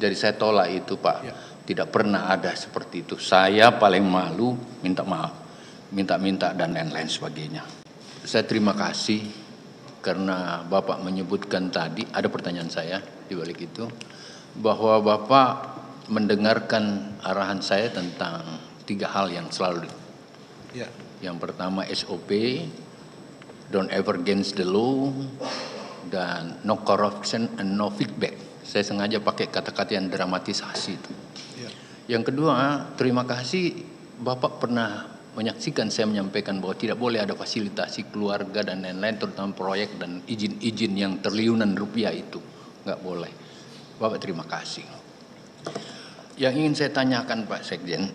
Jadi saya tolak itu, Pak. Ya. Tidak pernah ada seperti itu. Saya paling malu, minta maaf, minta dan lain-lain sebagainya. Saya terima kasih karena Bapak menyebutkan tadi, ada pertanyaan saya di balik itu, bahwa Bapak mendengarkan arahan saya tentang 3 hal yang selalu. Ya. Yang pertama SOP, don't ever against the law, dan no corruption and no feedback. Saya sengaja pakai kata-kata yang dramatisasi itu. Ya. Yang kedua, terima kasih Bapak pernah menyaksikan saya menyampaikan bahwa tidak boleh ada fasilitasi keluarga dan lain-lain, terutama proyek dan izin-izin yang triliunan rupiah itu. Nggak boleh. Bapak terima kasih. Yang ingin saya tanyakan Pak Sekjen,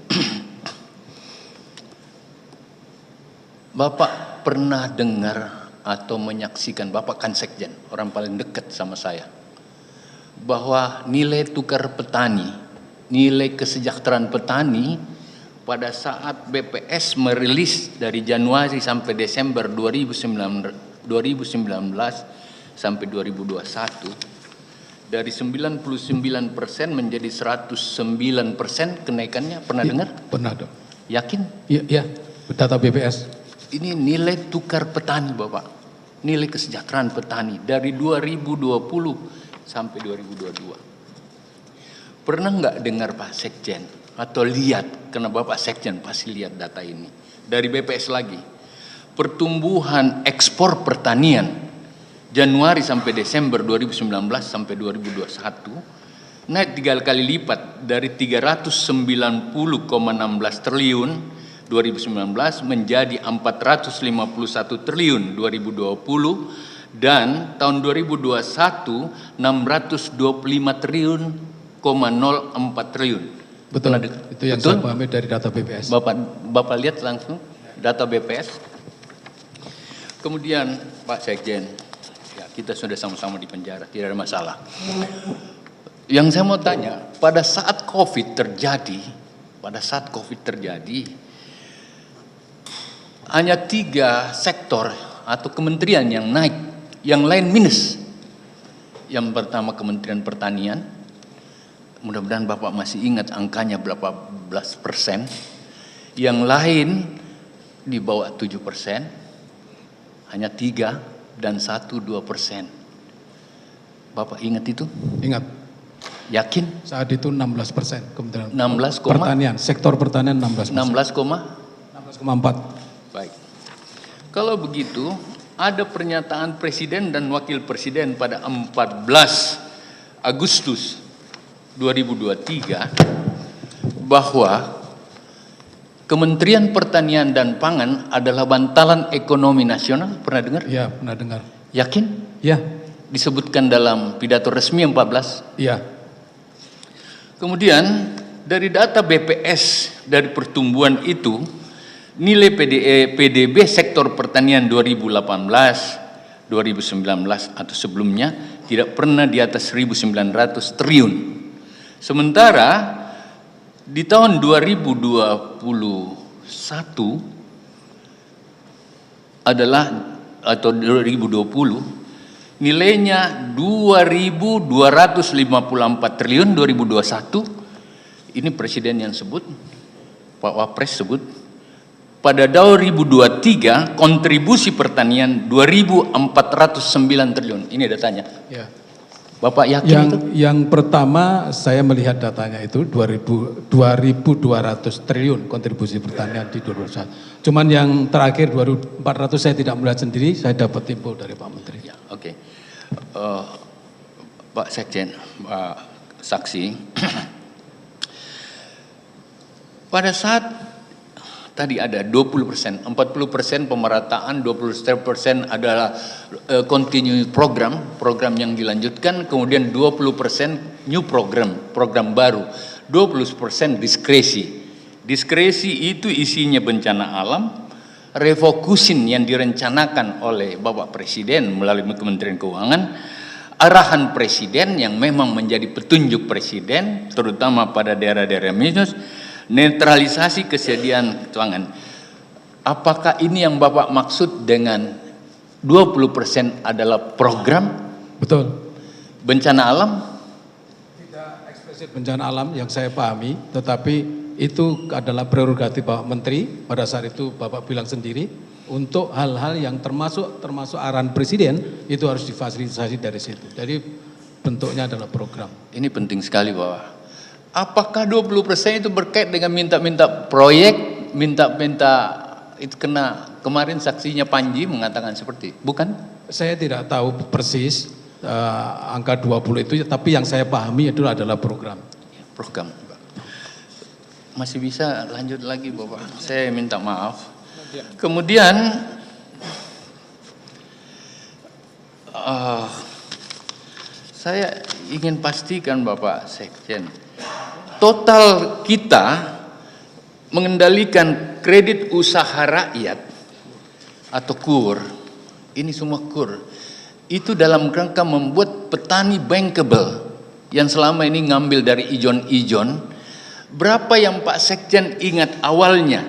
Bapak pernah dengar atau menyaksikan, Bapak kan Sekjen, orang paling dekat sama saya, bahwa nilai tukar petani, nilai kesejahteraan petani pada saat BPS merilis dari Januari sampai Desember 2019 sampai 2021, dari 99% menjadi 109% kenaikannya, pernah dengar? Pernah, Dok. Yakin? Iya, data BPS. Ini nilai tukar petani, Bapak. Nilai kesejahteraan petani dari 2020 sampai 2022. Pernah nggak dengar Pak Sekjen atau lihat, karena Bapak Sekjen pasti lihat data ini. Dari BPS lagi. Pertumbuhan ekspor pertanian Januari sampai Desember 2019 sampai 2021 naik 3 kali lipat, dari 390,16 triliun 2019 menjadi 451 triliun 2020, dan tahun 2021 625 triliun, 0,04 triliun. Betul, itu yang betul? saya pahami dari data BPS. Bapak lihat langsung data BPS. Kemudian Pak Sekjen, ya kita sudah sama-sama di penjara, tidak ada masalah. Yang saya mau tanya, pada saat COVID terjadi, hanya 3 sektor atau kementerian yang naik, yang lain minus. Yang pertama Kementerian Pertanian, mudah-mudahan Bapak masih ingat angkanya berapa belas persen. Yang lain di bawah 7%, hanya 3 dan 1-2%. Bapak ingat itu? Ingat, Yakin? saat itu 16% Kementerian 16, Pertanian, sektor pertanian 16%. 16,4. 16,4. Baik. Kalau begitu, ada pernyataan Presiden dan Wakil Presiden pada 14 Agustus 2023 bahwa Kementerian Pertanian dan Pangan adalah bantalan ekonomi nasional. Pernah dengar? Iya, pernah dengar. Yakin? Iya. Disebutkan dalam pidato resmi 14. Iya. Kemudian dari data BPS dari pertumbuhan itu, nilai PDB sektor pertanian 2018, 2019 atau sebelumnya tidak pernah di atas 1.900 triliun. Sementara di tahun 2021 adalah, atau 2020, nilainya 2.254 triliun 2021. Ini Presiden yang sebut, Pak Wapres sebut. Pada 2023 kontribusi pertanian 2.409 triliun. Ini datanya. Ya. Bapak yakin itu? Yang pertama saya melihat datanya itu 2.200 triliun kontribusi pertanian di 2021. Cuman yang terakhir 2.400 saya tidak melihat sendiri, saya dapat info dari Pak Menteri. Ya, oke. Pak Sekjen, Pak Saksi, pada saat tadi ada 20%, 40% pemerataan, 20% adalah continue program yang dilanjutkan, kemudian 20% new program baru, 20% diskresi. Diskresi itu isinya bencana alam, refocusing yang direncanakan oleh Bapak Presiden melalui Kementerian Keuangan, arahan Presiden yang memang menjadi petunjuk Presiden, terutama pada daerah-daerah minus, netralisasi kesediaan keuangan. Apakah ini yang Bapak maksud dengan 20% adalah program? Betul. Bencana alam? Tidak Prinsip bencana alam yang saya pahami, tetapi itu adalah prerogatif Bapak Menteri. Pada saat itu Bapak bilang sendiri, untuk hal-hal yang termasuk arahan Presiden itu harus difasilitasi dari situ. Jadi bentuknya adalah program. Ini penting sekali Bapak. Apakah 20% itu berkait dengan minta-minta proyek, minta-minta itu kena, kemarin saksinya Panji mengatakan seperti, bukan? Saya tidak tahu persis angka 20 itu, tapi yang saya pahami itu adalah program. Program. Masih bisa lanjut lagi Bapak, saya minta maaf. Kemudian saya ingin pastikan Bapak Sekjen, total kita mengendalikan kredit usaha rakyat atau KUR, ini semua KUR, itu dalam rangka membuat petani bankable yang selama ini ngambil dari ijon-ijon. Berapa yang Pak Sekjen ingat awalnya?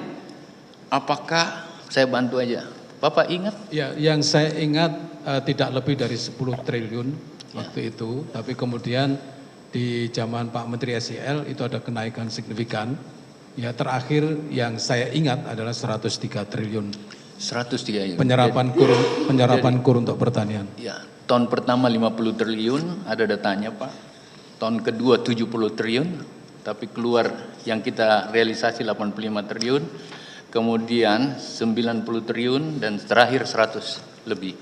Apakah saya bantu aja? Bapak ingat? Ya, yang saya ingat tidak lebih dari 10 triliun waktu itu, tapi kemudian di zaman Pak Menteri SEL itu ada kenaikan signifikan. Ya, terakhir yang saya ingat adalah 103 triliun. 103 ya. Penyerapan kur untuk pertanian. Ya, tahun pertama 50 triliun, ada datanya Pak. Tahun kedua 70 triliun, tapi keluar yang kita realisasi 85 triliun. Kemudian 90 triliun dan terakhir 100 lebih.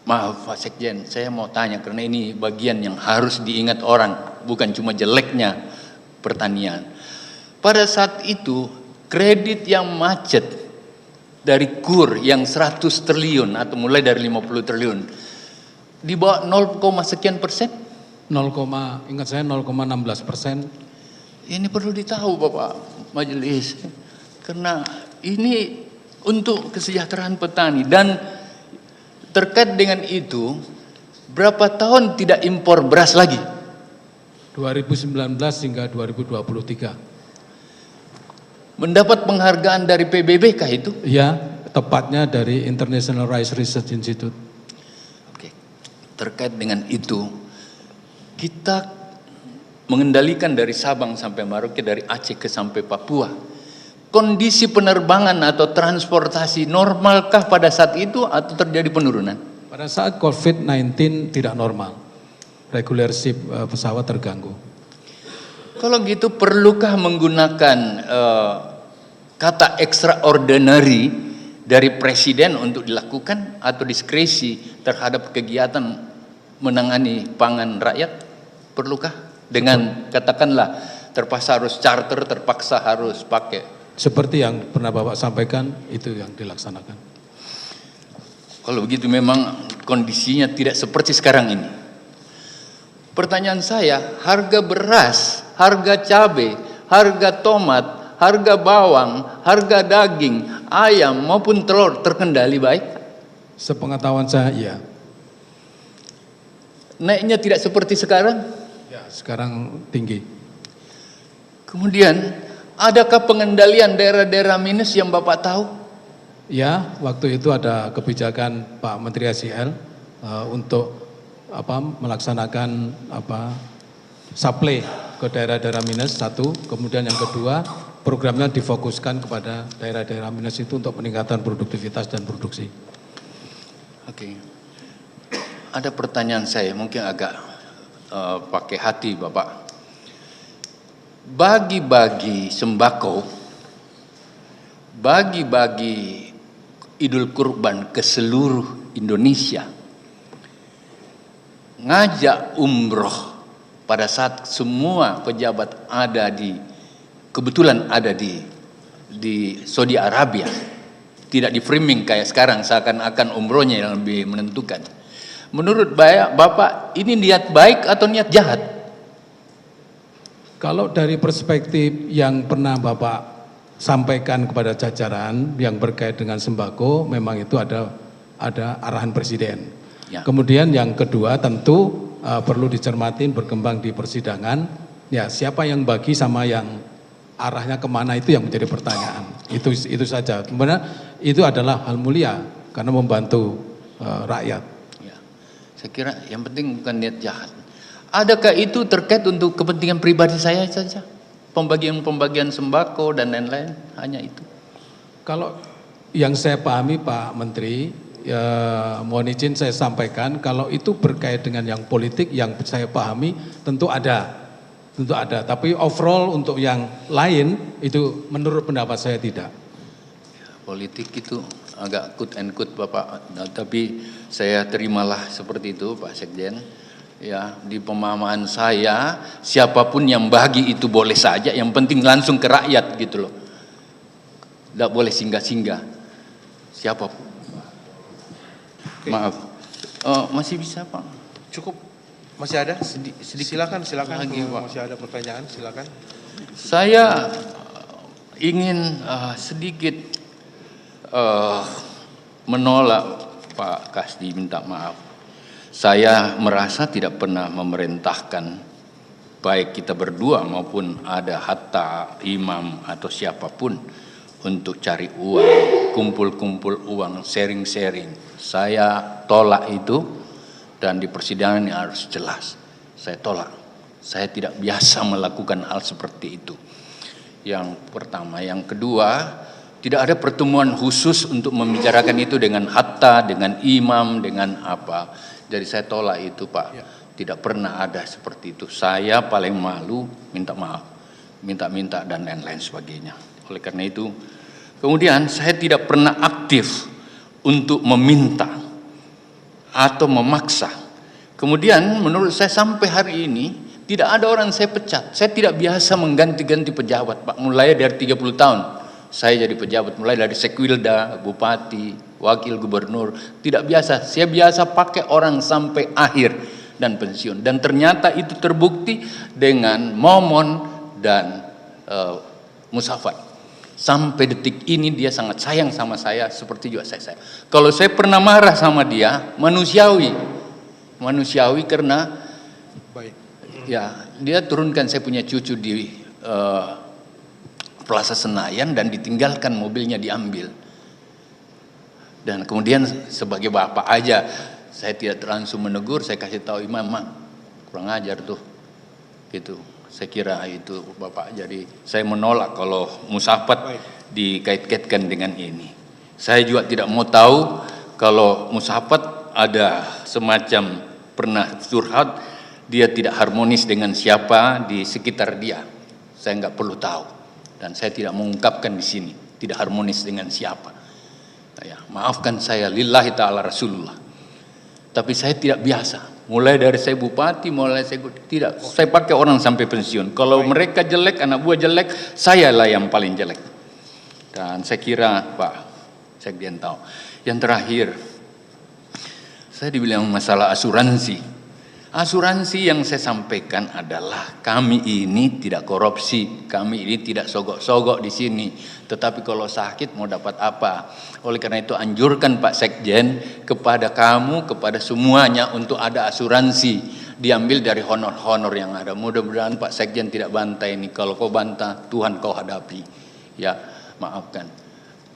Maaf Pak Sekjen, saya mau tanya karena ini bagian yang harus diingat orang, bukan cuma jeleknya pertanian. Pada saat itu kredit yang macet dari KUR yang 100 triliun atau mulai dari 50 triliun di bawah 0, sekian persen? 0,16%. Ini perlu ditahu Bapak Majelis. Karena ini untuk kesejahteraan petani dan terkait dengan itu berapa tahun tidak impor beras lagi? 2019 hingga 2023. Mendapat penghargaan dari PBB kah itu? Ya, tepatnya dari International Rice Research Institute. Oke. Terkait dengan itu kita mengendalikan dari Sabang sampai Merauke, dari Aceh ke sampai Papua. Kondisi penerbangan atau transportasi normalkah pada saat itu atau terjadi penurunan? Pada saat COVID-19 tidak normal, regularship pesawat terganggu. Kalau gitu perlukah menggunakan kata extraordinary dari Presiden untuk dilakukan atau diskresi terhadap kegiatan menangani pangan rakyat? Perlukah? Dengan katakanlah terpaksa harus charter, terpaksa harus pakai. Seperti yang pernah Bapak sampaikan, itu yang dilaksanakan. Kalau begitu memang kondisinya tidak seperti sekarang ini. Pertanyaan saya, harga beras, harga cabai, harga tomat, harga bawang, harga daging, ayam maupun telur terkendali baik? Sepengetahuan saya, iya. Naiknya tidak seperti sekarang? Ya, sekarang tinggi. Kemudian, adakah pengendalian daerah-daerah minus yang Bapak tahu? Ya, waktu itu ada kebijakan Pak Menteri SEL untuk melaksanakan supply ke daerah-daerah minus, satu. Kemudian yang kedua, programnya difokuskan kepada daerah-daerah minus itu untuk peningkatan produktivitas dan produksi. Oke. Ada pertanyaan saya, mungkin agak pakai hati Bapak. Bagi-bagi sembako, bagi-bagi Idul Kurban ke seluruh Indonesia, ngajak umroh pada saat semua pejabat kebetulan ada di Saudi Arabia, tidak di framing kayak sekarang seakan-akan umrohnya yang lebih menentukan. Menurut Bapak ini niat baik atau niat jahat? Kalau dari perspektif yang pernah Bapak sampaikan kepada jajaran yang berkait dengan sembako, memang itu ada arahan Presiden. Ya. Kemudian yang kedua tentu perlu dicermati berkembang di persidangan, ya siapa yang bagi sama yang arahnya kemana itu yang menjadi pertanyaan. Itu saja. Sebenarnya itu adalah hal mulia karena membantu rakyat. Ya. Saya kira yang penting bukan niat jahat. Adakah itu terkait untuk kepentingan pribadi saya saja? Pembagian sembako dan lain-lain, hanya itu. Kalau yang saya pahami Pak Menteri, ya, mohon izin saya sampaikan, kalau itu berkait dengan yang politik yang saya pahami tentu ada. Tapi overall untuk yang lain itu menurut pendapat saya tidak. Politik itu agak quote and quote Bapak, nah, tapi saya terimalah seperti itu Pak Sekjen. Ya, di pemahaman saya siapapun yang bagi itu boleh saja, yang penting langsung ke rakyat gitu loh. Tidak boleh singgah-singgah siapapun. Okay. Maaf, masih bisa Pak? Cukup, masih ada? Sedikit. Silakan lagi, Pak. Masih ada pertanyaan, silakan. Saya ingin sedikit menolak Pak Kasdi, minta maaf. Saya merasa tidak pernah memerintahkan baik kita berdua maupun ada Hatta, Imam atau siapapun untuk cari uang, kumpul-kumpul uang, sharing-sharing. Saya tolak itu dan di persidangan ini harus jelas. Saya tolak. Saya tidak biasa melakukan hal seperti itu. Yang pertama. Yang kedua, tidak ada pertemuan khusus untuk membicarakan itu dengan Hatta, dengan Imam, dengan apa. Jadi saya tolak itu Pak. Ya. Tidak pernah ada seperti itu. Saya paling malu minta maaf, minta-minta dan lain-lain sebagainya. Oleh karena itu, kemudian saya tidak pernah aktif untuk meminta atau memaksa. Kemudian menurut saya sampai hari ini tidak ada orang saya pecat. Saya tidak biasa mengganti-ganti pejabat Pak. Mulai dari 30 tahun saya jadi pejabat, mulai dari Sekwilda, Bupati, Wakil Gubernur. Tidak biasa. Saya biasa pakai orang sampai akhir dan pensiun. Dan ternyata itu terbukti dengan Momon dan Musafat. Sampai detik ini dia sangat sayang sama saya, seperti juga saya. Kalau saya pernah marah sama dia, manusiawi karena ya dia turunkan saya punya cucu di Plaza Senayan dan ditinggalkan mobilnya diambil. Dan kemudian sebagai bapak aja saya tidak langsung menegur, saya kasih tahu Imam, kurang ajar tuh. Gitu. Saya kira itu Bapak. Jadi saya menolak kalau Musafat dikait-kaitkan dengan ini. Saya juga tidak mau tahu kalau Musafat ada semacam pernah curhat, dia tidak harmonis dengan siapa di sekitar dia. Saya nggak perlu tahu. Dan saya tidak mengungkapkan di sini, tidak harmonis dengan siapa. Ya, maafkan saya, lillahi ta'ala Rasulullah. Tapi saya tidak biasa. Mulai dari saya bupati, tidak. Saya pakai orang sampai pensiun. Kalau mereka jelek, anak buah jelek, saya lah yang paling jelek. Dan saya kira Pak Sekjen tahu. Yang terakhir, saya dibilang masalah asuransi. Asuransi yang saya sampaikan adalah kami ini tidak korupsi, kami ini tidak sogok-sogok di sini. Tetapi kalau sakit mau dapat apa? Oleh karena itu anjurkan Pak Sekjen kepada kamu, kepada semuanya untuk ada asuransi. Diambil dari honor-honor yang ada. Mudah-mudahan Pak Sekjen tidak bantah ini. Kalau kau bantah, Tuhan kau hadapi. Ya, maafkan.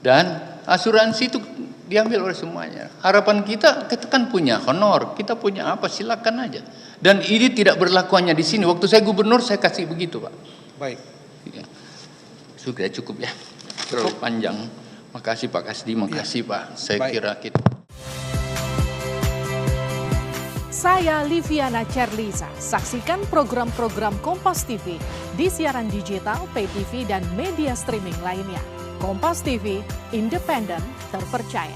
Dan asuransi itu diambil oleh semuanya. Harapan kita kan punya honor, kita punya apa, silakan aja. Dan ini tidak berlaku hanya di sini. Waktu saya gubernur saya kasih begitu Pak. Baik. Ya. Sudah cukup ya. Terlalu panjang. Makasih Pak Kasdi, makasih ya. Pak. Saya kira kita. Saya Liviana Cerlisa. Saksikan program-program Kompas TV di siaran digital, pay TV, dan media streaming lainnya. Kompas TV, independen, terpercaya.